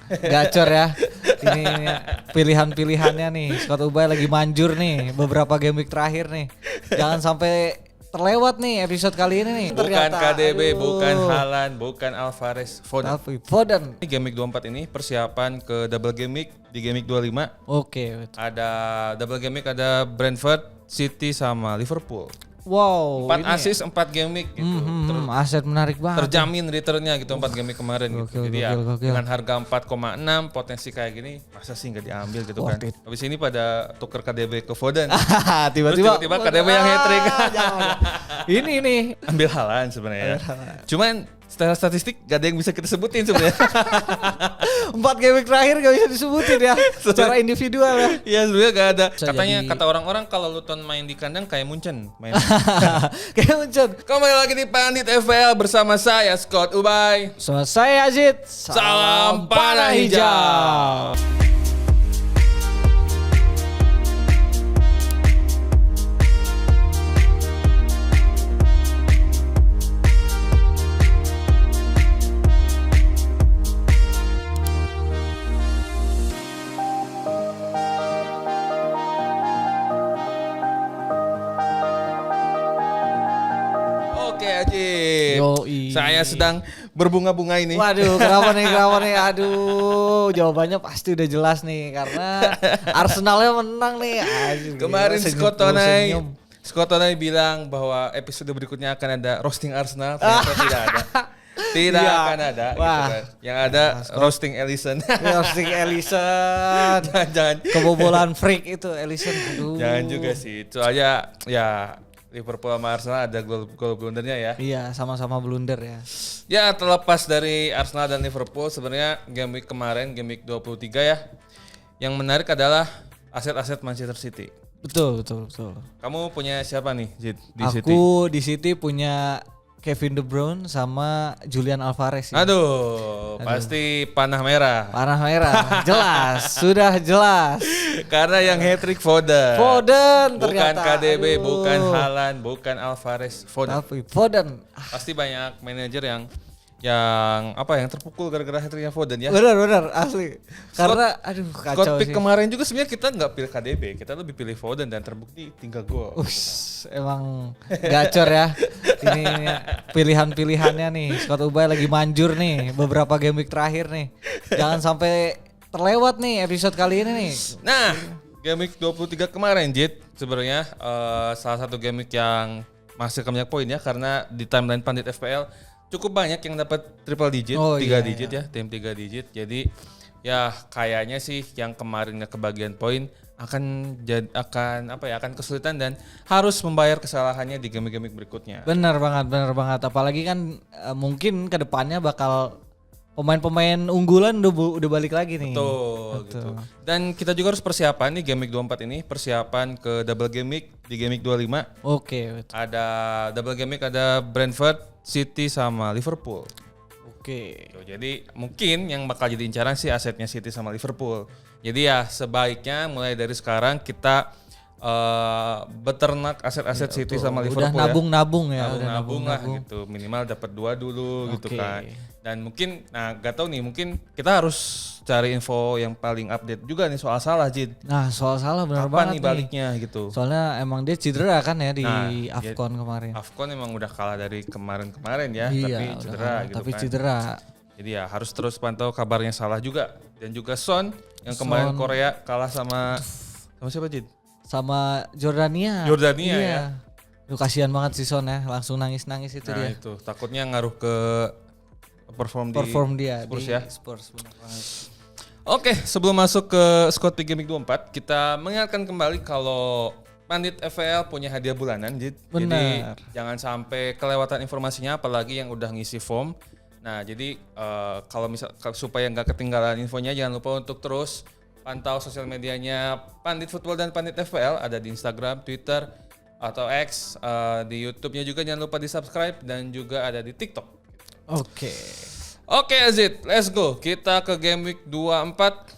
gacor ya. Ini pilihan-pilihannya nih. Scott Ubay lagi manjur nih beberapa game week terakhir nih. Jangan sampai terlewat nih episode kali ini nih. Bukan Ternyata, KDB, aduh. bukan Haaland, bukan Alvarez, Foden. Tapi Foden. Ini game week 24 ini persiapan ke double game week di game week 25. Oke. Ada double game week, ada Brentford, City sama Liverpool. Wow. 4 assist 4 game week gitu. Aset menarik banget. Terjamin returnnya gitu 4 game week kemarin gitu. Jadi ya gokil. dengan harga 4,6 potensi kayak gini masa sih nggak diambil gitu kan. Habis ini pada tuker KDB ke Foden. tiba-tiba KDB yang hat-trick. Ini. Ambil Haaland sebenarnya. Cuman secara statistik gak ada yang bisa kita sebutin sebenarnya. 4 game week terakhir gak bisa disebutin ya secara individual ya. Iya sebenarnya gak ada. Bisa Katanya jadi- kata orang-orang kalau Luton main di kandang kayak Munchen main. Kayak muncul. Kembali lagi di Pandit FPL bersama saya Scott Ubay. So, saya Azid. Salam panah hijau. Oke Ajib. Yoi. Saya sedang berbunga-bunga ini. Waduh, kenapa nih? Aduh, jawabannya pasti udah jelas nih karena Arsenalnya menang nih. Aduh, Kemarin gila, Scott senyum. Tonai bilang bahwa episode berikutnya akan ada roasting Arsenal. Ternyata tidak ada. Tidak Iya. akan ada gitu Wah. kan. Yang ada roasting Ellison. Roasting Ellison. Jangan Kebobolan freak itu Ellison. Aduh. jangan juga sih. Soalnya ya Liverpool sama Arsenal ada gol blundernya ya. Iya, sama-sama blunder ya. Ya terlepas dari Arsenal dan Liverpool sebenarnya game week kemarin game week 23 ya. Yang menarik adalah aset-aset Manchester City. Betul. Kamu punya siapa nih Zid, di City? Aku di City punya Kevin De Bruyne sama Julian Alvarez. Ya. Aduh, pasti panah merah. Panah merah, jelas, sudah jelas. Karena yang hat-trick Foden. Foden Bukan ternyata. KDB, Aduh. bukan Haaland, bukan Alvarez, Foden. Tapi Foden, Pasti banyak manajer yang terpukul gara-gara hat-tricknya Foden ya. benar asli. Karena aduh Scott kacau pick sih. kemarin juga sebenarnya kita nggak pilih KDB, kita lebih pilih Foden dan terbukti 3 gol. Emang gacor ya. Ini pilihan-pilihannya nih. Scott Ubay lagi manjur nih beberapa game week terakhir nih. Jangan sampai terlewat nih episode kali ini nih. Nah, game week 23 kemarin Jit sebenarnya salah satu game week yang menghasilkan banyak poin ya karena di timeline Pandit FPL cukup banyak yang dapat triple digit, 3 digit ya, tim 3 digit. Jadi ya kayaknya sih yang kemarin nggak kebagian poin akan kesulitan dan harus membayar kesalahannya di game-game berikutnya. Benar banget. Apalagi kan mungkin kedepannya bakal pemain-pemain unggulan udah balik lagi nih. Betul. Gitu. Dan kita juga harus persiapan nih game week 24 ini, persiapan ke double game week di game week 25. Oke. Ada double game week, ada Brentford, City sama Liverpool. Oke. Tuh, jadi mungkin yang bakal jadi incaran sih asetnya City sama Liverpool. Jadi ya sebaiknya mulai dari sekarang kita beternak aset-aset City sama Liverpool Udah nabung-nabung ya. Udah nabung lah gitu, minimal dapat 2 dulu gitu kan. Dan mungkin gak tahu nih, mungkin kita harus cari info yang paling update juga nih soal Salah Jid. Nah, soal Salah benar Kapan banget nih baliknya gitu. Soalnya emang dia cedera kan ya di Nah, AFCON kemarin. AFCON emang udah kalah dari kemarin ya, Iya, tapi udah cedera kalah, gitu tapi kan. cedera. Jadi ya harus terus pantau kabarnya Salah juga. Dan juga Son yang kemarin Korea kalah sama siapa Jid? Sama Jordania. Ya. Duh, kasihan banget si Son ya, langsung nangis-nangis itu Nah dia. itu takutnya ngaruh ke perform dia Spurs di ya. Spurs benar banget. Oke, sebelum masuk ke Scott Pick Game Week 24, kita mengingatkan kembali kalau Pandit FPL punya hadiah bulanan, Jid. Jadi Benar. jangan sampai kelewatan informasinya, apalagi yang udah ngisi form. Nah, jadi kalau supaya nggak ketinggalan infonya, jangan lupa untuk terus pantau sosial medianya Pandit Football dan Pandit FPL, ada di Instagram, Twitter, atau X, di YouTube-nya juga jangan lupa di subscribe dan juga ada di TikTok. Oke Azid, let's go. Kita ke game week 24.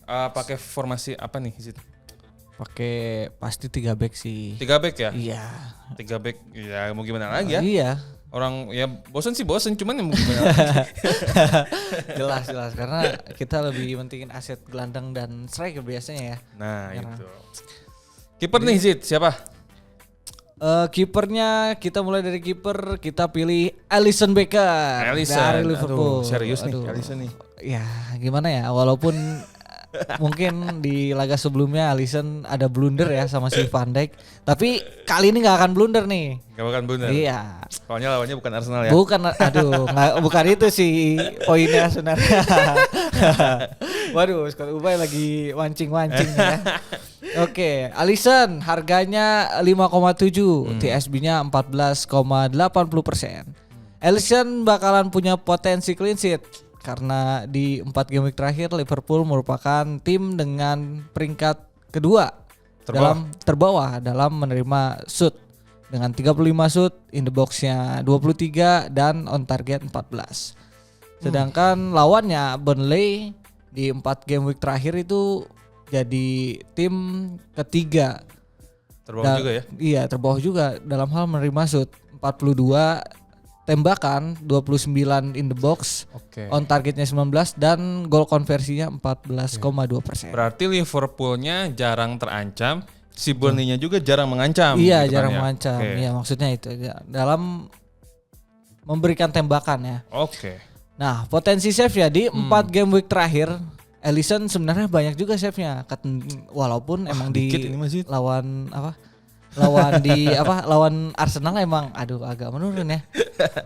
Pakai formasi apa nih Azid? Pakai pasti 3 back sih. 3 back ya? Iya. 3 back ya mau gimana lagi ya? Iya. Orang ya bosen cuman yang gimana? jelas karena kita lebih mentingin aset gelandang dan striker biasanya ya. Nah Menyerang. itu. Kiper nih Zid, siapa? Kipernya kita mulai dari kiper, kita pilih Alisson Becker dari Liverpool. Aduh, serius nih Alisson nih. Ya gimana ya, walaupun mungkin di laga sebelumnya Alisson ada blunder ya sama si Van Dijk, tapi kali ini nggak akan blunder nih. Gak bakal blunder. Iya. Soalnya lawannya bukan Arsenal ya. Bukan, bukan itu sih poinnya sebenarnya. Waduh, Scott Ubay lagi mancing ya. Oke, Alisson harganya 5,7, TSB-nya 14,80%. Alisson bakalan punya potensi clean sheet karena di 4 game week terakhir Liverpool merupakan tim dengan peringkat kedua terbawah dalam menerima shoot dengan 35 shoot, in the box-nya 23 dan on target 14. Sedangkan lawannya Burnley di 4 game week terakhir itu jadi tim ketiga. Terbawah juga ya? Iya, terbawah juga dalam hal menerima shoot. 42 tembakan, 29 in the box. On targetnya 19 dan gol konversinya 14,2%. Berarti Liverpoolnya jarang terancam, si Burnley-nya juga jarang mengancam. Iya, gitu jarang kan ya? mengancam. Oke. Iya, maksudnya itu ya, dalam memberikan tembakan ya. Oke. Nah, potensi save ya di 4 game week terakhir Alisson sebenarnya banyak juga save-nya. Walaupun emang di dikit ini Mas Zid. lawan apa? Lawan Arsenal emang agak menurun ya.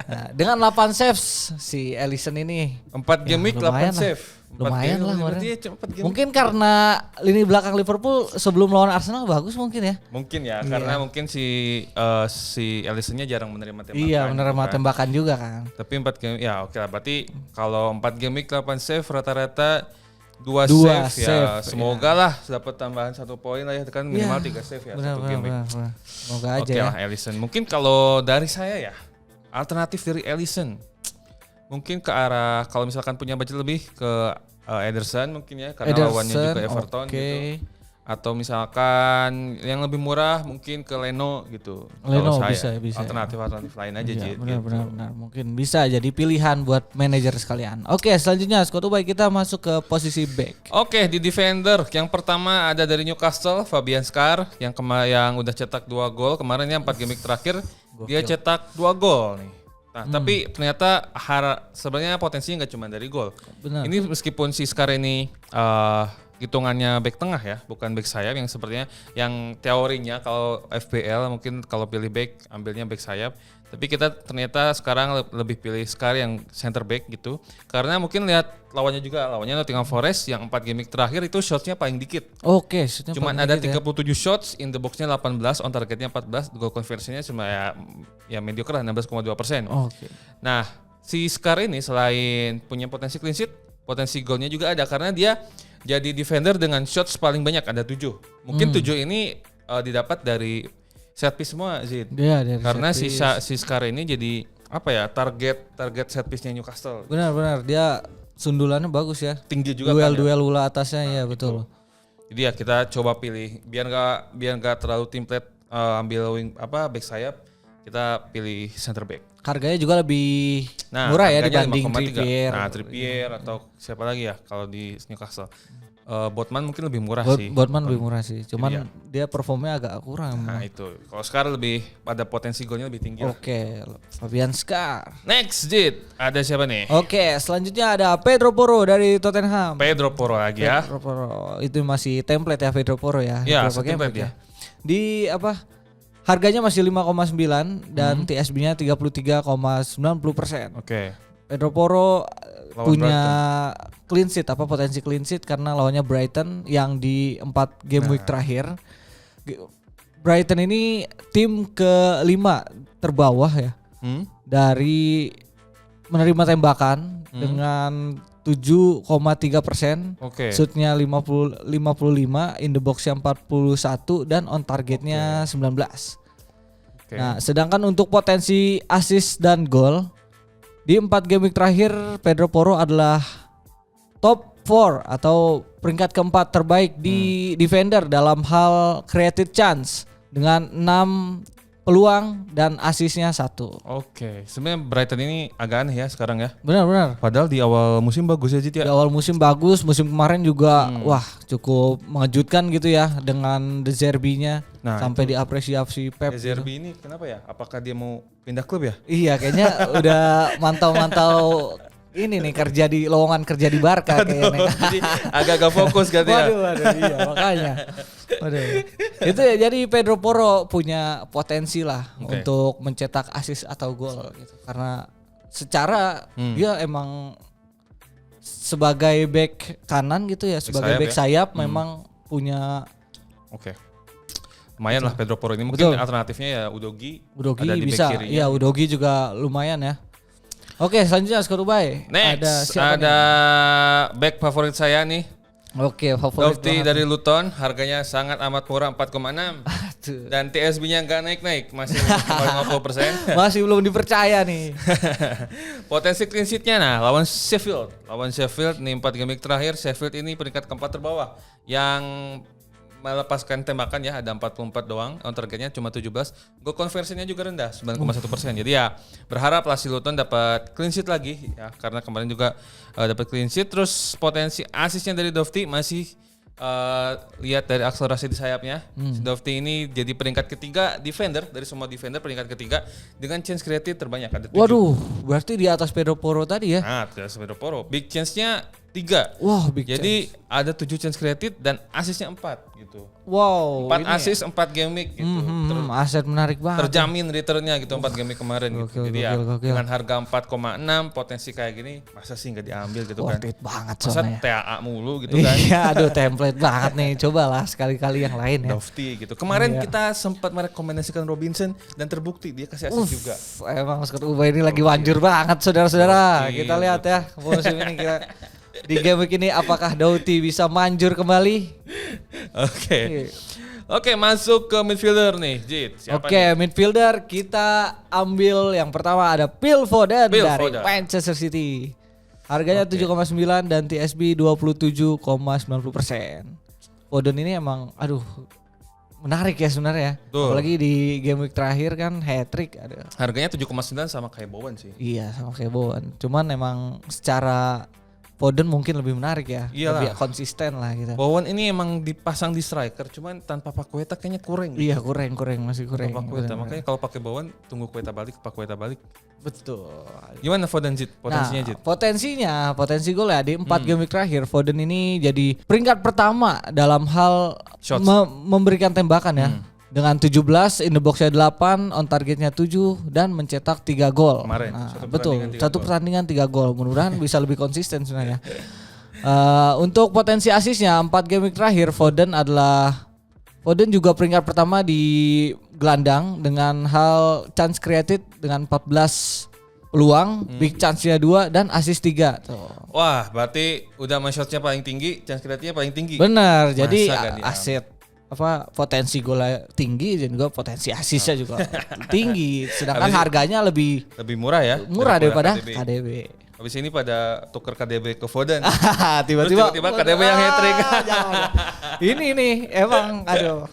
Nah, dengan 8 saves si Alisson ini 4 game week 8 lumayan lah. save. Lumayan lah, berarti ya cuma 4 game. Mungkin karena lini belakang Liverpool sebelum lawan Arsenal bagus mungkin ya. Mungkin ya, Iya. karena mungkin si Alisson-nya jarang menerima tembakan. Iya, menerima gitu kan. tembakan juga kan. Tapi 4 game ya oke lah, berarti kalau 4 game week 8 save rata-rata 2 Dua save ya. save, Semoga lah dapat tambahan 1 poin lah ya, kan minimal 3 save ya Benar, 1 game week. benar. Semoga aja Oke ya. lah Alisson. Mungkin kalau dari saya ya, alternatif dari Alisson mungkin ke arah kalau misalkan punya budget lebih ke Ederson mungkin ya, karena lawannya juga Everton oke. gitu. Atau misalkan yang lebih murah mungkin ke Leno gitu. Leno Kalau saya, bisa. Alternatif lain aja Iya, Jit, benar, gitu. benar. Mungkin bisa jadi pilihan buat manajer sekalian. Oke, selanjutnya Scott Ubay, kita masuk ke posisi back. Oke, di defender yang pertama ada dari Newcastle, Fabian Schär yang yang udah cetak 2 gol kemarin ya, 4 game week terakhir dia cetak 2 gol nih. Nah, tapi ternyata sebenarnya potensinya nggak cuma dari gol. Benar. Ini meskipun si Schär ini hitungannya back tengah ya, bukan back sayap yang sepertinya yang teorinya kalau FPL mungkin kalau pilih back ambilnya back sayap. Tapi kita ternyata sekarang lebih pilih Schär yang center back gitu. Karena mungkin lihat lawannya Nottingham Forest yang 4 game week terakhir itu shotsnya paling dikit. Oke, Cuman ada 37 shots, in the box-nya 18, on targetnya 14, goal conversion-nya cuma ya mediocre lah 16,2%. Oke. Nah, si Schär ini selain punya potensi clean sheet, potensi golnya juga ada karena dia jadi defender dengan shots paling banyak, ada 7. Mungkin 7 ini didapat dari set piece semua Zid. Dia dari Karena set si Schär ini jadi apa ya, target set piece-nya Newcastle. Benar, dia sundulannya bagus ya. Tinggi juga kan ya. Duel bola atasnya ya betul. Jadi ya kita coba pilih biar nggak terlalu template ambil back sayap, kita pilih center back. Harganya juga lebih murah ya harganya dibanding 5,3. Trippier. Nah, Trippier atau siapa lagi ya kalau di Newcastle. Botman mungkin lebih murah sih. Botman lebih murah sih. Cuman Iya. dia performnya agak kurang. Nah, itu. Kalau sekarang lebih pada potensi golnya lebih tinggi. lah. Oke, Fabian Schär. Next, Jit. Ada siapa nih? Oke, selanjutnya ada Pedro Porro dari Tottenham. Pedro Porro lagi ya. Pedro Porro. Itu masih template ya Pedro Porro ya. Iya, Beberapa game template week ya. Di harganya masih 5,9 dan TSB-nya 33,90%. Oke. Pedro Porro Lawan punya clean sheet, potensi clean sheet karena lawannya Brighton yang di 4 game week terakhir. Brighton ini tim ke-5 terbawah ya dari menerima tembakan dengan 7,3%. Oke. Shootnya 55, in the box-nya 41 dan on targetnya 19. Oke. Nah, sedangkan untuk potensi assist dan gol di 4 game week terakhir Pedro Porro adalah top 4 atau peringkat keempat terbaik di defender dalam hal created chance dengan 6 peluang dan asisnya 1. Oke, sebenarnya Brighton ini agak aneh ya sekarang ya. Benar. Padahal di awal musim bagus ya Jit Di ya. awal musim bagus, musim kemarin juga wah cukup mengejutkan gitu ya dengan De Zerbi-nya Nah, sampai diapresiasi Pep. De Zerbi ini kenapa ya? Apakah dia mau pindah klub ya? Iya, kayaknya udah mantau-mantau ini nih kerja di lowongan kerja di Barca kayaknya. Jadi agak-agak fokus kan ya. Waduh, iya makanya. Waduh. Itu ya, jadi Pedro Porro punya potensi lah Oke. untuk mencetak assist atau gol gitu. Karena secara dia emang sebagai back kanan gitu ya, sebagai back sayap memang punya. Oke. Lumayan lah Pedro Porro ini. Mungkin Betul. alternatifnya ya Udogi ada di bisa. back kirinya. Iya, Udogi juga lumayan ya. Oke, selanjutnya skor Dubai. Next siapa ada back favorit saya nih. Oke, favorit Lofty banget. dari Luton, harganya sangat amat murah 4,6. Aduh. Dan TSB-nya nggak naik-naik, masih 50%. Masih belum dipercaya nih. Potensi clean sheet-nya nah lawan Sheffield nih 4 game terakhir Sheffield ini peringkat keempat terbawah yang melepaskan tembakan ya ada 44 doang, on targetnya cuma 17. Goal conversion-nya juga rendah 9,1%. Jadi ya berharap lah si Luton dapat clean sheet lagi ya karena kemarin juga dapat clean sheet. Terus potensi asisnya dari Dofty masih lihat dari akselerasi di sayapnya. Si Dofty ini jadi peringkat ketiga defender dari semua defender, peringkat ketiga dengan chance created terbanyak ada 7. Waduh, berarti di atas Pedro Porro tadi ya. Nah, tidak Pedro Porro. Big chance-nya 3. Wah, big Jadi ada 7 chance created dan asisnya 4 gitu. Wow, 4 ini assist 4 game week gitu. aset menarik banget. Terjamin returnnya gitu 4 game week kemarin gitu. Gokil, Jadi ya gokil. dengan harga 4,6 potensi kayak gini masa sih nggak diambil gitu kan. Worth it banget Masa soalnya. TAA mulu gitu kan. Iya, aduh template banget nih. Cobalah sekali-kali yang lain ya. Dofty gitu. Kemarin Iya. kita sempat merekomendasikan Robinson dan terbukti dia kasih assist juga. Emang Scott Ubay ini lagi wanjur banget saudara-saudara. Gokil. Kita lihat ya musim ini kita di game week ini apakah Doughty bisa manjur kembali? Oke. Oke, masuk ke midfielder nih, Jit. Siapa Oke, midfielder kita ambil yang pertama ada Phil Foden Phil dari Foden. Manchester City. Harganya 7,9 dan TSB 27,90%. Foden ini emang aduh menarik ya sebenarnya. Betul. Apalagi di game week terakhir kan hat-trick ada. Harganya 7,9 sama kayak Bowen sih. Iya, sama kayak Bowen. Cuman emang secara Foden mungkin lebih menarik ya. Iyalah. Lebih konsisten lah gitu. Bowen ini emang dipasang di striker, cuman tanpa Paqueta kayaknya kurang. Iya, kurang masih kurang. Paqueta. Makanya kalau pakai Bowen tunggu Paqueta balik. Betul. Gimana Foden Jit? Potensinya Jit? Potensi gol ya di 4 game week terakhir Foden ini jadi peringkat pertama dalam hal Shots. memberikan tembakan ya. Dengan 17, in the box-nya 8, on targetnya 7 dan mencetak 3 gol. Kemarin, Nah, satu betul, pertandingan 3 satu gol. pertandingan 3 gol. Mudah-mudahan bisa lebih konsisten sebenarnya. Untuk potensi asisnya 4 game week terakhir Foden juga peringkat pertama di gelandang dengan hal chance created dengan 14 peluang, big chance-nya 2 dan assist 3. Tuh. Wah, berarti udah sama shotnya paling tinggi, chance creative-nya paling tinggi. Benar, jadi Masa gak diambil? aset potensi golnya tinggi dan juga potensi asisnya juga tinggi. Sedangkan Habis- harganya lebih Lebih murah ya? murah daripada KDB. KDB. Habis ini pada tuker KDB ke Foden. Tiba-tiba Terus tiba-tiba KDB yang hat-trick. jangan. Ini nih emang aduh.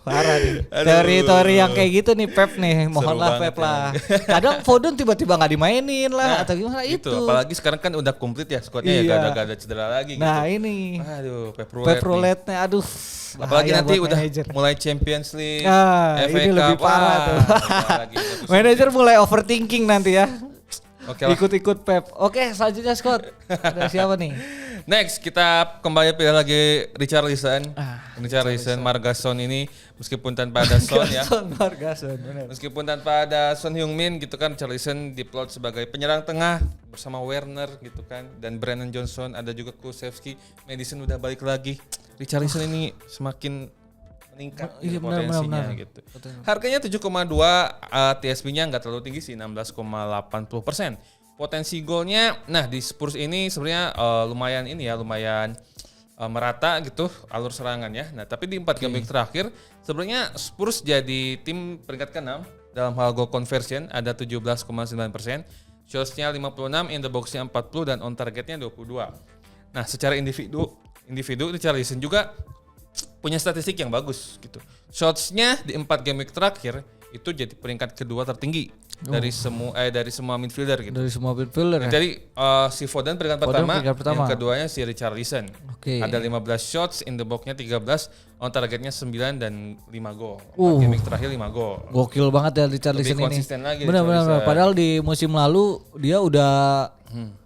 Parah nih. Aduh. Teritori yang kayak gitu nih Pep nih. Mohonlah banget Pep lah. Kadang Foden tiba-tiba nggak dimainin lah atau gimana Gitu. itu. Apalagi sekarang kan udah komplit ya squadnya Iya. ya, gak ada cedera lagi gitu. Nah, ini Aduh, Pep Pep Roulette nih. Roulette-nya aduh. Apalagi bahaya nanti buat udah manajer. mulai Champions League, Ah, FA ini lebih Cup. parah Wah, tuh. udah lagi bagus. Manajer mulai overthinking nanti ya. Oke lah. Ikut-ikut Pep. Oke, selanjutnya Scott. Ada siapa nih? Next kita kembali pilih lagi Richarlison. Ah, Richarlison, Margason ini meskipun tanpa ada Son ya. Son Margason, benar. Meskipun tanpa ada Son Heung-min gitu kan, Richarlison diplot sebagai penyerang tengah bersama Werner gitu kan, dan Brennan Johnson, ada juga Kulusevski, Madison udah balik lagi. Richarlison ini semakin meningkat Iya, gitu benar, potensinya benar. gitu. Betul. Harganya 7,2, TSB-nya nggak terlalu tinggi sih, 16,80%. Potensi golnya, nah di Spurs ini sebenarnya lumayan merata gitu alur serangannya. Nah tapi di 4 game week terakhir sebenarnya Spurs jadi tim peringkat ke-6 dalam hal goal conversion, ada 17,9%. Shots-nya 56, in the box-nya 40 dan on targetnya 22. Nah secara individu Richarlison juga punya statistik yang bagus gitu. Shots-nya di 4 game week terakhir itu jadi peringkat kedua tertinggi dari semua midfielder gitu. Dari semua midfielder ya. Jadi si Foden peringkat pertama, yang keduanya si Richarlison. Ada 15 shots, in the box-nya 13, on targetnya 9 dan 5 gol. Game week terakhir 5 gol. Gokil banget ya Richarlison ini. Konsisten lagi. Benar. Padahal di musim lalu dia udah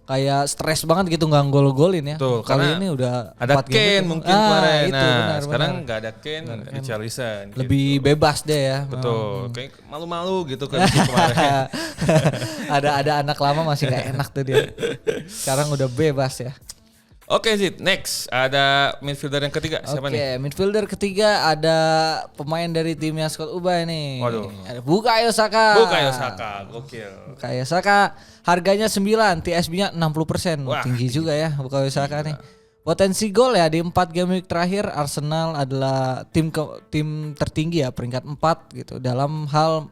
kayak stres banget gitu nggak gol-golin ya. Betul, kali ini udah ada Kane mungkin kemarin. Itu, benar, sekarang nggak ada Kane, Richarlison. Lebih gitu. bebas deh ya. Betul, kayak malu-malu gitu kan kemarin. ada anak lama masih nggak enak tuh dia. Sekarang udah bebas ya. Oke, Zid, next ada midfielder yang ketiga siapa nih? Oke, midfielder ketiga ada pemain dari timnya Scott Ubay nih. Waduh. Ada Bukayo Saka, gokil. Bukayo Saka harganya 9, TSB-nya 60%. Wah, tinggi juga ya Bukayo Saka nih. Potensi gol ya di 4 game week terakhir Arsenal adalah tim tertinggi ya, peringkat 4 gitu dalam hal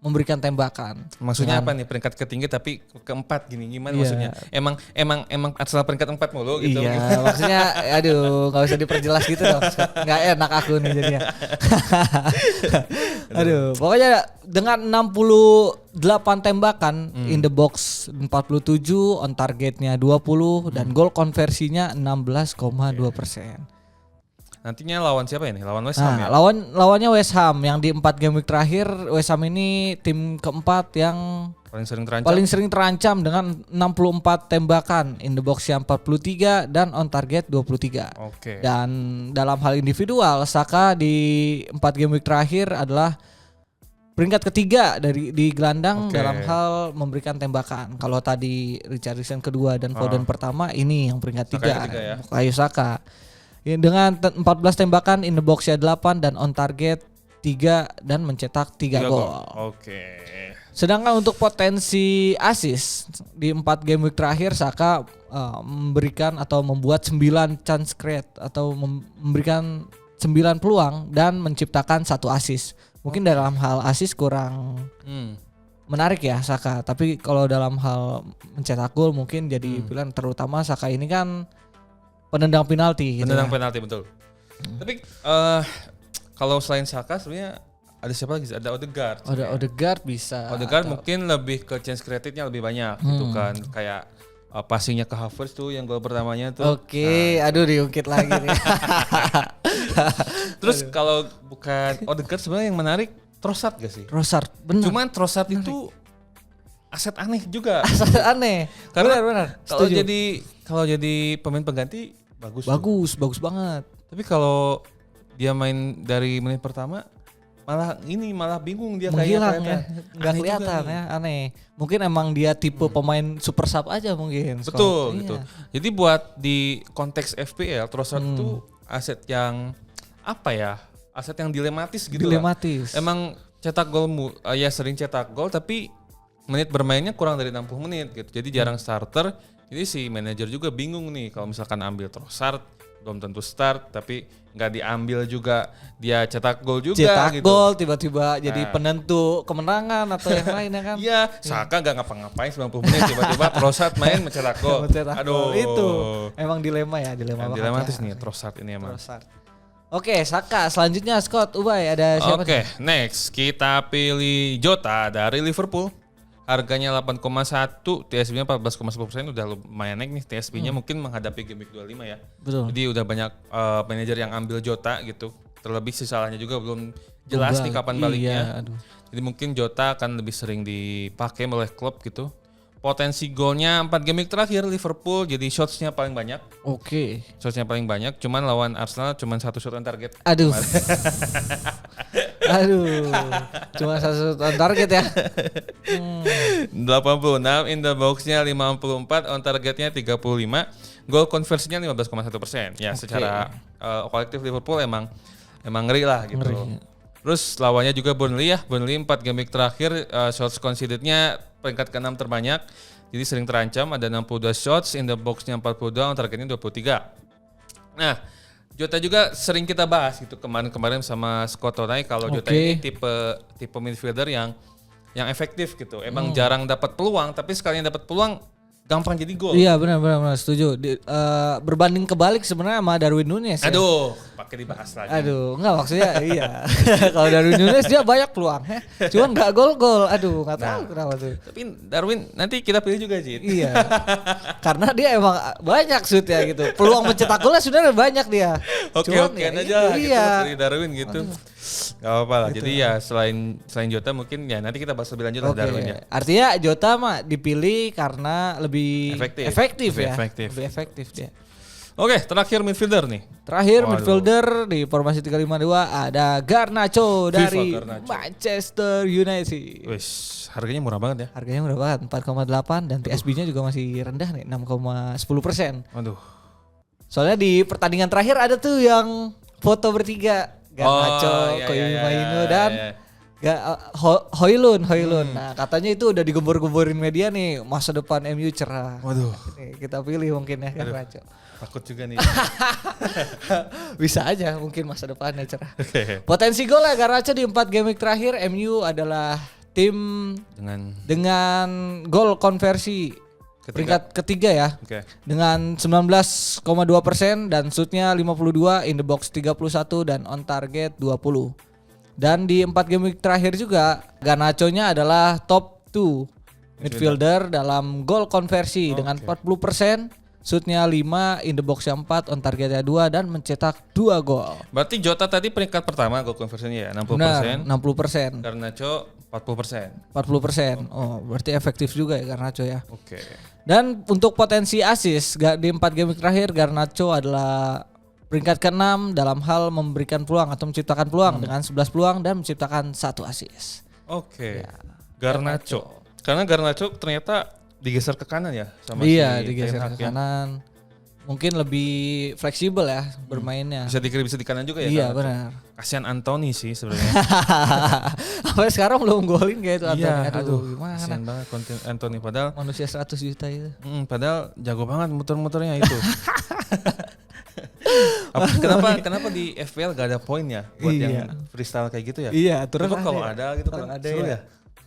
memberikan tembakan. Maksudnya apa nih peringkat ketinggi tapi keempat gimana maksudnya? Emang Arsenal peringkat 4 mulu gitu. Iya, maksudnya aduh enggak usah diperjelas gitu dong. Enggak enak aku nih jadinya. Aduh, pokoknya dengan 68 tembakan in the box 47, on targetnya 20 dan gol konversinya 16,2%. Nantinya lawan siapa ini? Lawan West Ham ya? Lawannya West Ham yang di 4 game week terakhir West Ham ini tim keempat yang paling sering terancam dengan 64 tembakan, in the box yang 43 dan on target 23. Dan dalam hal individual Saka di 4 game week terakhir adalah peringkat ketiga di gelandang dalam hal memberikan tembakan. Kalau tadi Richarlison kedua dan Foden pertama, ini yang peringkat 3 Bukayo Saka. Dengan 14 tembakan, in the box ya 8 dan on target 3 dan mencetak 3 gol. Sedangkan untuk potensi assist di 4 game week terakhir Saka memberikan atau membuat 9 chance create atau memberikan 9 peluang dan menciptakan 1 assist. Mungkin dalam hal assist kurang menarik ya Saka, tapi kalau dalam hal mencetak gol mungkin jadi pilihan, terutama Saka ini kan penendang penalti gitu. Penalti betul. Tapi kalau selain Saka sebenarnya ada siapa lagi? Ada Odegaard. Odegaard bisa. Odegaard mungkin lebih ke chance creative-nya lebih banyak gitu kan. Kayak passingnya ke Havertz tuh yang gol pertamanya tuh. Aduh diungkit lagi nih. Terus kalau bukan Odegaard sebenarnya yang menarik Trossard gak sih? Trossard, benar. Cuman Trossard itu aset aneh juga. Aset aneh. Karena benar. Kalau jadi pemain pengganti bagus banget. Tapi kalau dia main dari menit pertama malah bingung dia menghilang kayak nggak kelihatan ya, aneh. Mungkin emang dia tipe pemain super sub aja mungkin. Betul. Jadi buat di konteks FPL Trossard itu aset yang aset yang dilematis gitu. Emang cetak gol sering cetak gol tapi menit bermainnya kurang dari 60 menit gitu. Jadi jarang starter. Jadi si manajer juga bingung nih kalau misalkan ambil Trossard belum tentu start, tapi nggak diambil juga dia cetak gol juga. Gol tiba-tiba jadi penentu kemenangan atau yang lainnya kan. Iya, Saka nggak ngapa-ngapain 90 menit tiba-tiba Trossard main mencetak gol. Aduh, itu emang dilema dilematis nih Trossard ini emang. Oke, Saka. Selanjutnya Scott Ubay ada siapa? Next kita pilih Jota dari Liverpool. Harganya 8,1, TSB-nya 14,10%, udah lumayan naik nih TSB-nya mungkin menghadapi game week 25 ya. Betul. Jadi udah banyak manajer yang ambil Jota gitu. Terlebih sih salahnya juga belum jelas nih kapan baliknya. Jadi mungkin Jota akan lebih sering dipakai oleh klub gitu. Potensi golnya 4 game week terakhir Liverpool jadi shots-nya paling banyak. Shots-nya paling banyak, cuman lawan Arsenal cuman 1 shot on target. Aduh, cuma 1 shot on target ya. 86 in the box-nya 54, on targetnya 35. Gol konversinya 15,1%. Ya secara kolektif Liverpool emang ngeri lah gitu. Terus lawannya juga Burnley ya. Burnley 4 game week terakhir shots conceded-nya peringkat ke-6 terbanyak. Jadi sering terancam, ada 62 shots, in the box-nya 42, on targetnya 23. Nah, Jota juga sering kita bahas gitu kemarin sama Scott Tonai kalau Jota ini tipe midfielder yang efektif gitu. Emang jarang dapat peluang, tapi sekali dapat peluang gampang jadi gol. Iya benar setuju. Berbanding kebalik sebenarnya sama Darwin Núñez. Aduh, pakai dibahas lagi. Aduh, enggak maksudnya iya. Kalau Darwin Nunes dia banyak peluang, cuman nggak gol-gol. Aduh, nggak tahu kenapa tuh. Tapi Darwin nanti kita pilih juga Jit. Iya. Karena dia emang banyak shootnya gitu. Peluang mencetak golnya sebenarnya banyak dia. Oke Cuman aja ya gitu iya. pilih Darwin gitu. Gak apa-apa lah. Jadi ya selain Jota mungkin ya nanti kita bahas lebih lanjut lah Oke. Darwin ya. Artinya Jota mah dipilih karena lebih efektif Lebih ya. efektif. Lebih efektif dia. Oke, terakhir midfielder nih. Terakhir Waduh. midfielder di formasi 352 ada Garnacho dari Garnacho. Manchester United. Wis, harganya murah banget ya. Harganya murah banget 4,8 dan TSB-nya juga masih rendah nih 6,10%. Waduh. Soalnya di pertandingan terakhir ada tuh yang foto bertiga Garnacho, iya, Koimi iya, Mainu iya, dan iya. Hoylund. Nah, katanya itu udah digembor-gemborin media nih, masa depan MU cerah. Waduh. Nih, kita pilih mungkin ya Garnacho. Takut juga nih. Bisa aja mungkin masa depannya cerah. Oke. Potensi gol ya Garnacho di 4 game week terakhir MU adalah tim dengan gol konversi peringkat ketiga ya. Oke. Dengan 19,2% dan shootnya 52, in the box 31 dan on target 20. Dan di 4 game week terakhir juga Garnacho-nya adalah top 2 midfielder dalam gol konversi dengan 40%. Shootnya 5, in the box 4, on targetnya 2 dan mencetak 2 gol. Berarti Jota tadi peringkat pertama gol conversionnya ya 60%. Benar, 60%. Garnacho 40%. 40%. Oh, berarti efektif juga ya Garnacho ya. Oke. Dan untuk potensi assist di 4 game terakhir Garnacho adalah peringkat ke-6 dalam hal memberikan peluang atau menciptakan peluang dengan 11 peluang dan menciptakan 1 assist. Oke. Ya, Garnacho. Karena Garnacho ternyata digeser ke kanan ya sama iya, si digeser Ten Hag ke ya. kanan. Mungkin lebih fleksibel ya bermainnya. Bisa di kiri bisa di kanan juga ya. Iya, Garnacho. benar. Kasihan Anthony sih sebenarnya. Sampai sekarang belum golin kayak itu Iya, Anthony. aduh, Gimana? kasihan banget Anthony padahal Manusia 100 juta itu. padahal jago banget muter-muternya itu. kenapa di FPL gak ada poin ya buat yang freestyle kayak gitu ya? Iya, aturan Coba kalau ada gitu kalau kan ada seru ya. ya.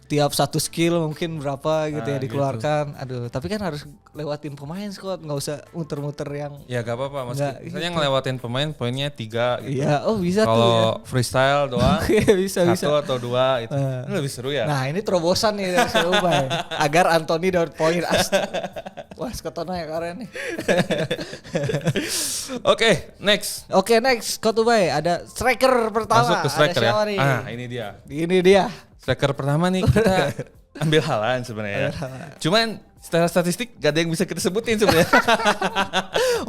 Tiap 1 skill mungkin berapa gitu ya Gitu. dikeluarkan. Aduh, tapi kan harus lewatin pemain Scott, nggak usah muter-muter yang. Ya gak apa-apa Nggak, misalnya ngelewatin pemain poinnya 3 gitu. Iya, oh bisa tuh ya. Kalau freestyle doang Oke, bisa. 1 atau 2 itu. Ini lebih seru ya. Nah, ini terobosan nih dari Scott Ubay agar Anthony dapat poin. Wah, Scott ya keren nih. Oke, next. Oke, next Scott Ubay ada striker pertama. Masuk ke striker ada ya. siapa nih? Ini dia. Ini dia. Striker pertama nih kita ambil Haaland sebenarnya. Cuman secara statistik gak ada yang bisa kita sebutin sebenarnya.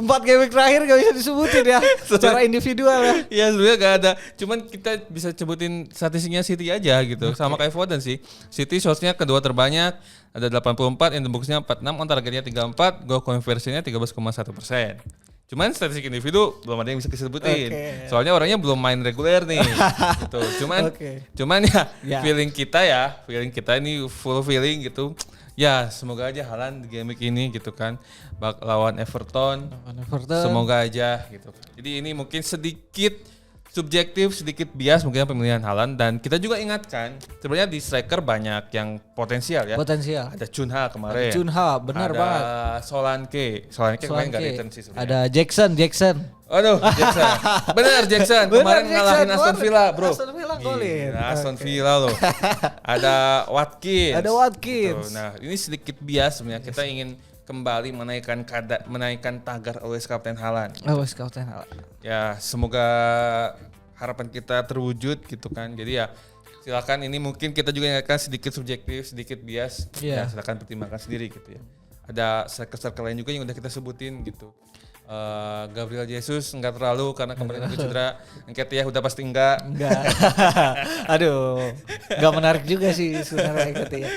4 game week terakhir gak bisa disebutin ya secara individual ya. Iya sebenarnya gak ada. Cuman kita bisa sebutin statistiknya City aja gitu. Sama kayak Foden sih. City shotsnya kedua terbanyak ada 84, in the boxnya 46, on targetnya 34, goal conversionnya 13,1%. Cuman statistik individu belum ada yang bisa disebutin. Soalnya orangnya belum main reguler nih. Gitu. Cuman ya feeling kita ini full feeling gitu. Ya semoga aja Haaland di game week ini gitu kan lawan Everton. Semoga aja gitu. Jadi ini mungkin sedikit subjektif, sedikit bias mungkin pemilihan Haaland dan kita juga ingatkan sebenarnya di striker banyak yang potensial ya. Potensial. Ada Cunha kemarin. Benar banget. Ada Solanke kemarin gak return sih sebenarnya. Ada Jackson. Aduh, Jackson. Bener Jackson. Kemarin ngalahin Aston Villa, bro. Aston Villa golin. Gila, Aston Villa loh. Ada Watkins. Tuh, nah, ini sedikit bias sebenarnya. Kita ingin kembali menaikkan tagar always Kapten Haaland. Always Kapten Haaland. Ya, semoga harapan kita terwujud gitu kan. Jadi ya silakan ini mungkin kita juga ingatkan sedikit subjektif, sedikit bias. Ya, silakan pertimbangkan sendiri gitu ya. Ada striker lain juga yang udah kita sebutin gitu. Gabriel Jesus enggak terlalu karena kemarin aku cedera. Nketiah udah pasti enggak. Aduh, enggak menarik juga sih sebenarnya Nketiah.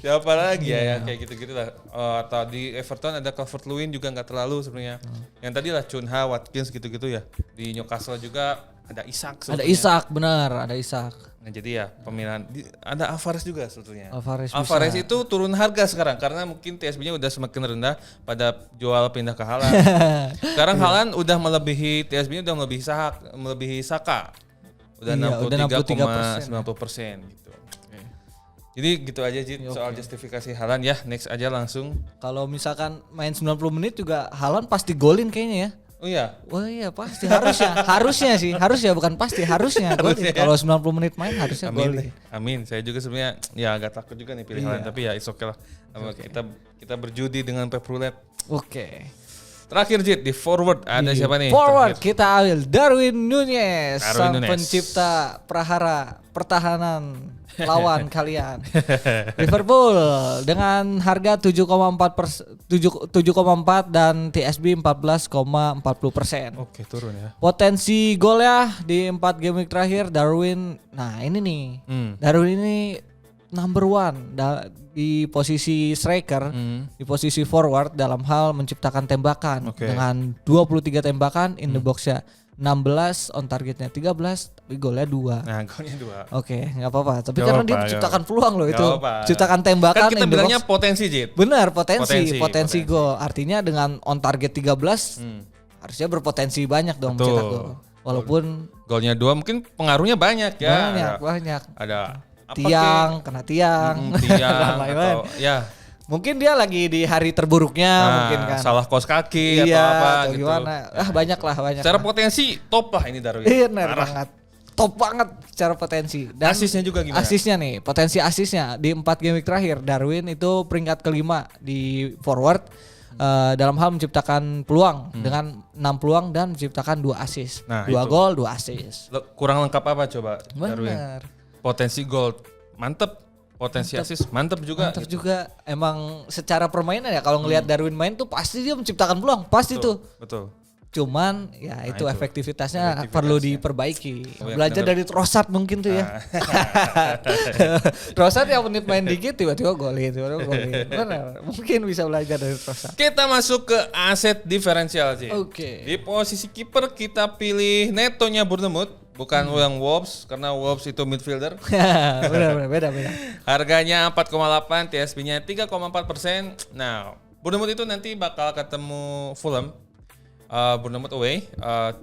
Siapa lagi ya yang kayak gitu-gitu lah. Atau di Everton ada Calvert-Lewin juga enggak terlalu sebenarnya. Yang tadi lah Cunha, Watkins gitu-gitu ya. Di Newcastle juga ada Isak. Ada Isak, benar, ada Isak. Nah jadi ya pemilihan ada Alvarez juga sebetulnya. Alvarez itu turun harga sekarang karena mungkin TSB-nya udah semakin rendah pada jual pindah ke Haaland. Sekarang Haaland udah melebihi TSB-nya udah melebihi Saka. Udah 63,90% gitu. Jadi gitu aja Jit soal justifikasi Haaland ya. Next aja langsung. Kalau misalkan main 90 menit juga Haaland pasti golin kayaknya ya. Oh iya. Wah iya pasti harusnya bukan pasti harusnya golin. Kalau 90 menit main harusnya golin. Amin. Saya juga sebenarnya ya agak takut juga nih pilih Haaland, tapi ya it's okay lah. Kita berjudi dengan Pep Roulette. Oke. Terakhir Jit, di forward ada siapa nih? Forward Terakhir. kita ambil Darwin Nunez, sang Nunez. pencipta prahara pertahanan lawan kalian. Liverpool dengan harga 7,4 dan TSB 14,40%. Oke, turun ya. Potensi gol ya di 4 game week terakhir Darwin. Nah, ini nih. Darwin ini number one di posisi striker, di posisi forward dalam hal menciptakan tembakan dengan 23 tembakan in the box ya. 16 on targetnya 13 tapi golnya 2. Nah, golnya 2. Oke, enggak apa-apa. Tapi Gak karena apa-apa, dia menciptakan peluang loh itu. apa-apa. Ciptakan tembakan Kan kita in the bilangnya box. potensi Jit. Benar, potensi gol. Artinya dengan on target 13 harusnya berpotensi banyak dong Betul. mencetak gol. Walaupun Golnya 2 mungkin pengaruhnya banyak ya. banyak. Ada apa Tiang, kena tiang, tiang dan lain-lain. atau ya Mungkin dia lagi di hari terburuknya mungkin kan. salah kos kaki iya, atau apa atau gitu. gimana. Banyak lah. Secara potensi top lah ini Darwin. Iya benar banget. Top banget secara potensi. Dan asisnya juga gimana? Asisnya nih, potensi asisnya di 4 game week terakhir Darwin itu peringkat kelima di forward dalam hal menciptakan peluang dengan 6 peluang dan menciptakan 2 asis. Nah, 2 itu. gol, 2 asis. Kurang lengkap apa coba Darwin? Benar. Potensi gol mantep, potensi asis mantep juga. Mantap juga. Emang secara permainan ya kalau ngelihat Darwin main tuh pasti dia menciptakan peluang, pasti tuh. Betul. Cuman ya itu itu. efektivitasnya perlu diperbaiki. Oh, ya, Belajar bener. dari Trossard mungkin tuh ya. Trossard yang menit main dikit tiba-tiba golin. Benar. Mungkin bisa belajar dari Trossard. Kita masuk ke aset diferensial sih. Oke. Di posisi kiper kita pilih Netonya Bournemouth, bukan yang Wolves karena Wolves itu midfielder. Benar beda. Harganya 4,8, TSB-nya 3,4%. Nah, Bournemouth itu nanti bakal ketemu Fulham. Bournemouth away,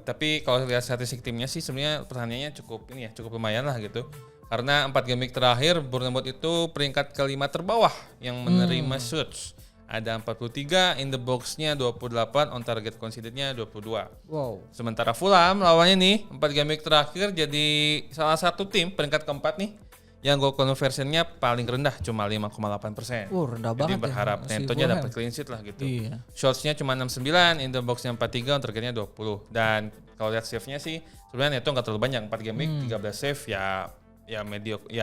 tapi kalau lihat statistik timnya sih sebenarnya pertahanannya cukup lumayan lah gitu. Karena 4 game week terakhir Bournemouth itu peringkat kelima terbawah yang menerima shots. Ada 43, in the box-nya 28, on target conceded-nya 22. Wow. Sementara Fulham lawannya nih 4 game week terakhir jadi salah satu tim peringkat keempat nih yang goal conversion-nya paling rendah cuma 5,8%. Rendah banget. Jadi berharap ya, Netonya dapat clean sheet lah gitu. Iya. Shots-nya cuma 69, in the box-nya 43, on targetnya 20. Dan kalau lihat save-nya sih sebenarnya Neto nggak terlalu banyak, 4 game week 13 save ya mediocre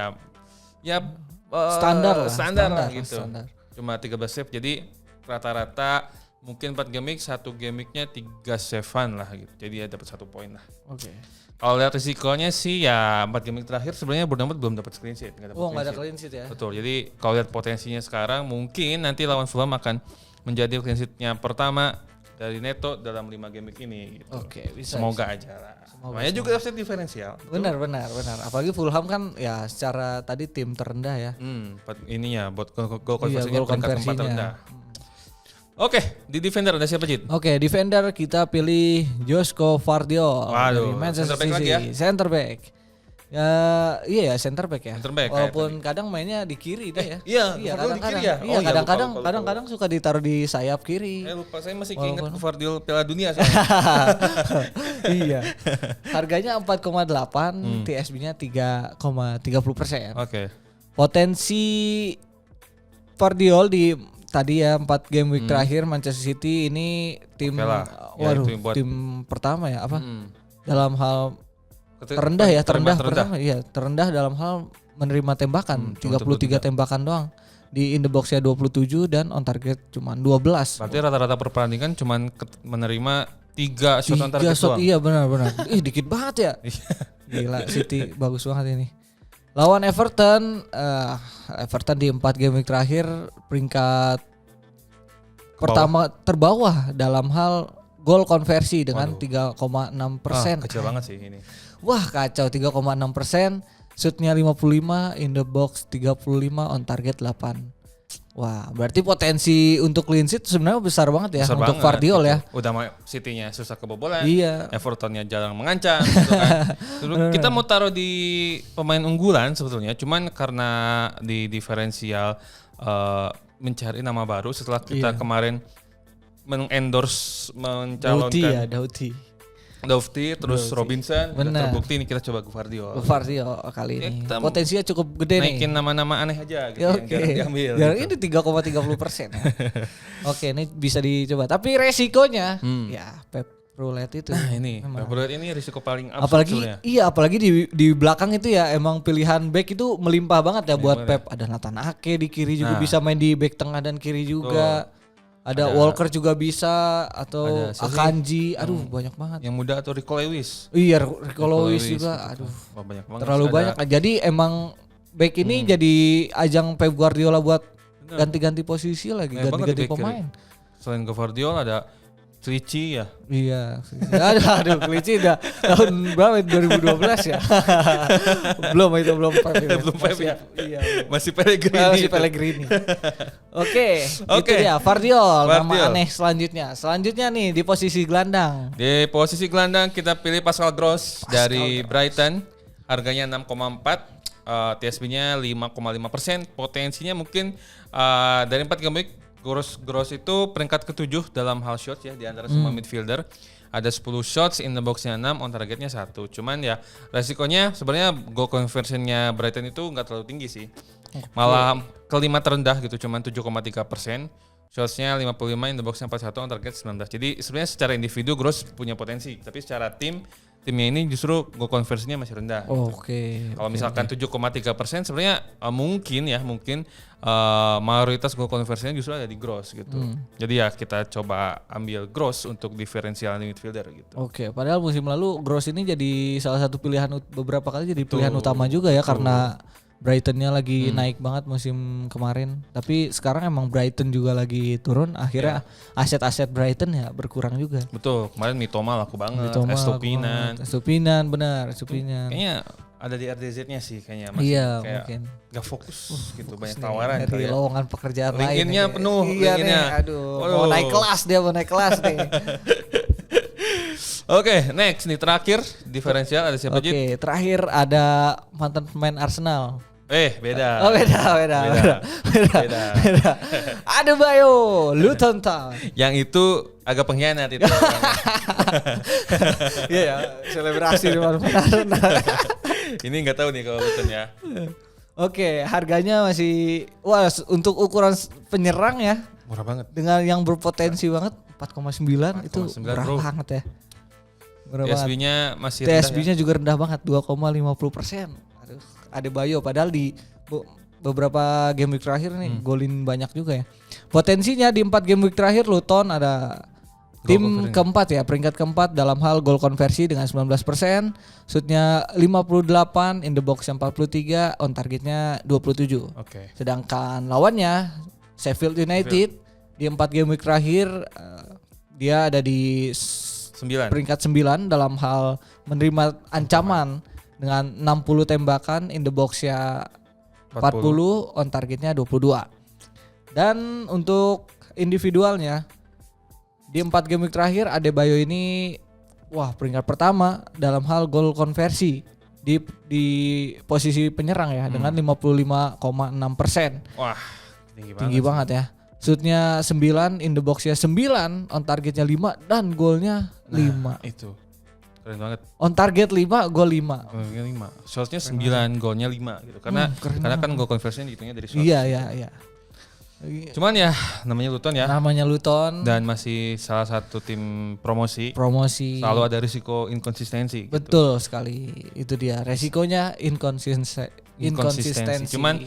standar lah gitu. Standar. Cuma 13 save jadi rata-rata mungkin 4 game week 1 game week-nya 3 save-an lah gitu. Jadi ya dapat 1 poin lah. Oke. Kalau lihat risikonya sih ya 4 game week terakhir sebenarnya Bournemouth belum dapat clean sheet, nggak Nggak ada clean sheet ya. Betul. Jadi kalau lihat potensinya sekarang mungkin nanti lawan Fulham akan menjadi clean sheet-nya pertama dari Neto dalam 5 game week ini gitu. Oke, bisa. Semoga aja lah. Makanya juga offset diferensial. Benar. Apalagi Fulham kan ya secara tadi tim terendah ya. Ini ya buat gol Iya, konversinya gol peringkat keempat konversinya. rendah. Oke, di defender ada siapa Jit? Oke, defender kita pilih Josko Vardiol dari Waduh, Manchester center back City. lagi ya? Center back. Iya center back ya. Center back, Walaupun kadang mainnya di kiri dia ya. iya, Vardiol di kiri ya? Iya, Oh, iya, kadang-kadang lupa. kadang-kadang suka ditaruh di sayap kiri. Lupa, saya masih ingat Vardiol Piala Dunia soalnya. Iya. Harganya 4,8, TSB-nya 3,30%. Oke. Potensi Vardiol di tadi ya 4 game week terakhir Manchester City ini tim Oke lah. Ya, waduh itu buat- tim pertama ya apa dalam hal terendah dalam hal menerima tembakan cuma 33 tembakan doang di in the box-nya 27 dan on target cuma 12. Berarti rata-rata pertandingan cuman menerima 3 shot on target doang. Iya benar. Dikit banget ya. Gila City bagus banget ini. Lawan Everton, Everton di 4 game week terakhir peringkat pertama terbawah dalam hal gol konversi dengan 3,6%. Kecil banget sih ini. Wah kacau 3,6%, shootnya 55, in the box 35, on target 8. Wah berarti potensi untuk clean sheet sebenarnya besar banget ya Besar untuk banget, Vardiol gitu. ya. Udah City-nya susah kebobolan. Iya. Evertonnya jarang mengancam gitu kan. Kita mau taruh di pemain unggulan sebetulnya, cuman karena di diferensial mencari nama baru setelah kita kemarin mengendorse Doughty ya, mencalonkan Doughty. terus Robinson, udah Benar. terbukti nih kita coba Gvardiol. Gvardiol kali Ya, ini. kita Potensinya cukup gede nih. Naikin nama-nama aneh aja gitu Ya, yang jarang diambil. Ya, gitu. ini 3,30% ya. Oke, ini bisa dicoba. Tapi resikonya ya Pep Roulette itu. Nah ini, memang. Pep ini risiko paling absurd Apalagi sebenarnya. apalagi di belakang itu ya emang pilihan back itu melimpah banget ya buat Melimpah Pep. Ada Nathan Ake di kiri juga Nah. bisa main di back tengah dan kiri juga. Ada Walker juga bisa atau Ada siapa sih? Akanji. Aduh, banyak banget. Yang muda atau Rico Lewis. Iya, Rico Lewis juga. gitu. Aduh, Wah, banyak banget. terlalu Ada- banyak. Jadi emang back ini jadi ajang Pep Guardiola buat ganti-ganti posisi lagi, Banyak banget ganti-ganti di back kiri. pemain. Selain Gvardiol ada Clichy ya. Iya. Aduh, Clichy udah tahun berapa? 2012 ya. belum Belum Pep Masih- ya? Iya. Masih Pellegrini. Masih itu. Pellegrini. Oke, Oke. itu dia Gvardiol, nama Gvardiol. aneh selanjutnya. Selanjutnya nih di posisi gelandang. Di posisi gelandang kita pilih Pascal Gross dari Brighton. Harganya 6,4, TSB-nya 5,5%. Potensinya mungkin dari 4 game week, Gross itu peringkat ke-7 dalam hal shots ya di antara semua midfielder. Ada 10 shots, in the box-nya 6, on targetnya 1. Cuman ya resikonya sebenarnya goal conversion-nya Brighton itu nggak terlalu tinggi sih. Malah kelima terendah gitu, cuman 7,3%. Shots-nya 55, in the box-nya 41, on target 19. Jadi sebenarnya secara individu Gross punya potensi, tapi secara timnya ini justru goal conversion-nya masih rendah. Oke. Kalau misalkan 7,3% sebenarnya mungkin mayoritas goal conversion justru ada di Gross gitu. Jadi ya kita coba ambil Gross untuk diferensial midfielder gitu. Oke, padahal musim lalu Gross ini jadi salah satu pilihan beberapa kali jadi pilihan utama juga ya karena Brighton-nya lagi naik banget musim kemarin. Tapi sekarang emang Brighton juga lagi turun, akhirnya aset-aset Brighton ya berkurang juga. Betul, kemarin Mitoma laku banget, Mitoma, Estupinan. Estupinan benar, Estupinan. Kayaknya ada di RDZ-nya sih kayaknya masih Iya, kayak mungkin. gak fokus gitu, banyak Nih, tawaran dari kali ya. lowongan pekerjaan lain. LinkedIn-nya nih. penuh, Iya LinkedIn-nya. nih, aduh. Waduh. Mau naik kelas nih. Oke, next nih terakhir diferensial ada siapa Jit? Oke, terakhir ada mantan pemain Arsenal. Beda. Oh beda. Ada Bayo, Luton Town. Yang itu agak pengkhianat itu. Iya ya, selebrasi di mana-mana. Ini nggak tahu nih kalau Luton ya. Oke, harganya masih untuk ukuran penyerang ya Murah banget. dengan yang berpotensi banget 4,9 itu 4,9 murah bro. banget ya. Murah banget. TSB-nya masih rendah TSB-nya juga rendah banget 2,50%. Aduh, ada Bayo padahal di beberapa game week terakhir nih golin banyak juga ya. Potensinya di 4 game week terakhir Luton ada tim keempat ya, peringkat keempat dalam hal gol konversi dengan 19%, shootnya 58, in the box 43, on targetnya 27. Oke. Sedangkan lawannya Sheffield United di 4 game week terakhir dia ada di 9. peringkat 9 dalam hal menerima ancaman dengan 60 tembakan, in the box ya 40, on targetnya 22. Dan untuk individualnya di 4 game week terakhir Adebayo ini peringkat pertama dalam hal gol konversi di posisi penyerang ya dengan 55,6%. Wah, tinggi banget. Tinggi banget ya. Shootnya 9, in the box-nya 9, on targetnya 5 dan golnya 5. Itu. Keren banget. On target 5, gol 5. Golnya 5. Shotsnya 9, golnya 5 gitu. Karena kan gol conversion dihitungnya dari shots. Iya. Cuman ya namanya Luton ya. Namanya Luton. Dan masih salah satu tim promosi. Selalu ada risiko inkonsistensi. Betul sekali. Itu dia resikonya inkonsistensi. Cuman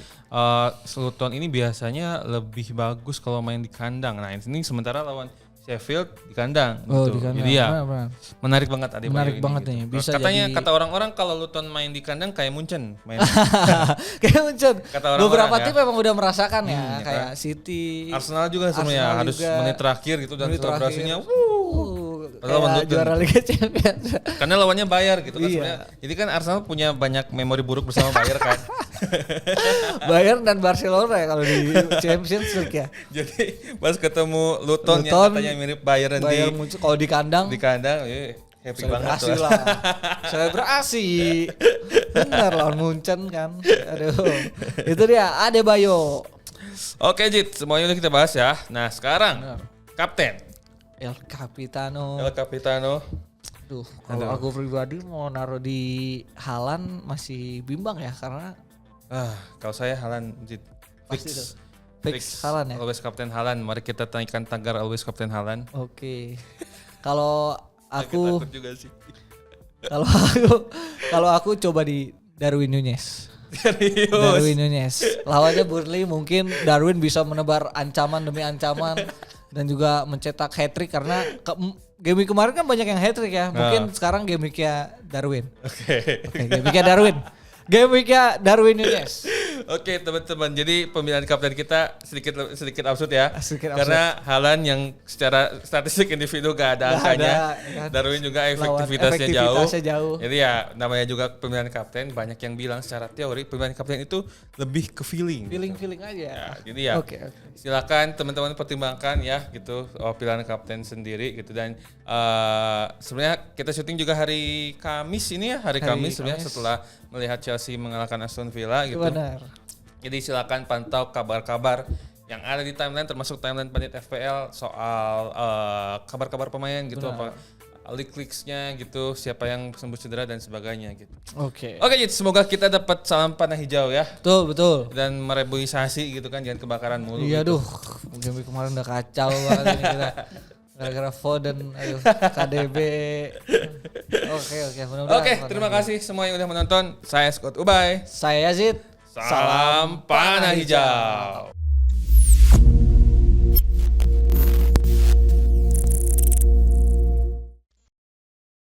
Luton ini biasanya lebih bagus kalau main di kandang. Nah ini sementara lawan Sheffield di kandang. Gitu. Di kandang. Jadi ya Benar. menarik banget Adebayo Menarik ini, banget gitu. nih. Bisa Katanya jadi kata orang-orang kalau Luton main di kandang kayak Munchen main. kayak Munchen. Kata orang-orang Beberapa ya. tim memang udah merasakan ya, ya kayak kan? City, Arsenal juga sebenarnya Arsenal harus juga. menit terakhir gitu dan Menit selebrasinya. kayak Luton. juara Liga Champions. Karena lawannya Bayar gitu kan Iya. sebenarnya. Jadi kan Arsenal punya banyak memori buruk bersama Bayar kan. Bayern dan Barcelona ya kalau di Champions League ya. Jadi pas ketemu Luton yang Luton, katanya mirip Bayern Bayern muncul kalau di kandang di kandang, happy banget selebrasi tuh. lah. Selebrasi. Benar lawan Munchen kan. Aduh. Itu dia Adebayo. Oke Jit, semuanya udah kita bahas ya. Nah sekarang kapten. El Capitano. El Capitano. Duh, kalau aku pribadi mau naruh di Haaland masih bimbang ya karena Kalau saya Haaland pasti fix. fix Haaland ya. Always Captain Haaland. Mari kita naikkan tagar Always Captain Haaland. Oke. Kalau aku Takut juga sih. kalau aku coba di Darwin Nunez. Darwin Nunez. Lawannya Burnley mungkin Darwin bisa menebar ancaman demi ancaman dan juga mencetak hat-trick karena game week kemarin kan banyak yang hat-trick ya. Mungkin sekarang game week-nya Darwin. Oke. Game week-nya Darwin. Game week-nya Darwin Nunez. Oke teman-teman, jadi pemilihan kapten kita sedikit absurd ya. Sedikit Karena Haaland yang secara statistik individu gak ada angkanya. Kan. Darwin juga efektivitasnya jauh. Jadi ya namanya juga pemilihan kapten, banyak yang bilang secara teori pemilihan kapten itu lebih ke feeling. Feeling aja. Ya, jadi ya Oke. silakan teman-teman pertimbangkan ya gitu pilihan kapten sendiri gitu. Dan sebenarnya kita syuting juga hari Kamis ini ya, hari Kamis sebenarnya setelah melihat Chelsea mengalahkan Aston Villa gitu. Benar. Jadi silakan pantau kabar-kabar yang ada di timeline, termasuk timeline Pandit FPL soal kabar-kabar pemain gitu, apa leaks-leaksnya gitu, siapa yang sembuh cedera dan sebagainya gitu. Oke. Oke, Jit, semoga kita dapat salam panah hijau ya Betul. dan mereboisasi gitu kan, jangan kebakaran mulu. Iya gitu. game week kemarin udah kacau banget ini kita. Gara-gara Foden, KDB. Oke, mudah-mudahan. Oke, terima kasih semua yang udah menonton. Saya Scott Ubay. Saya Yazid. Salam panah hijau.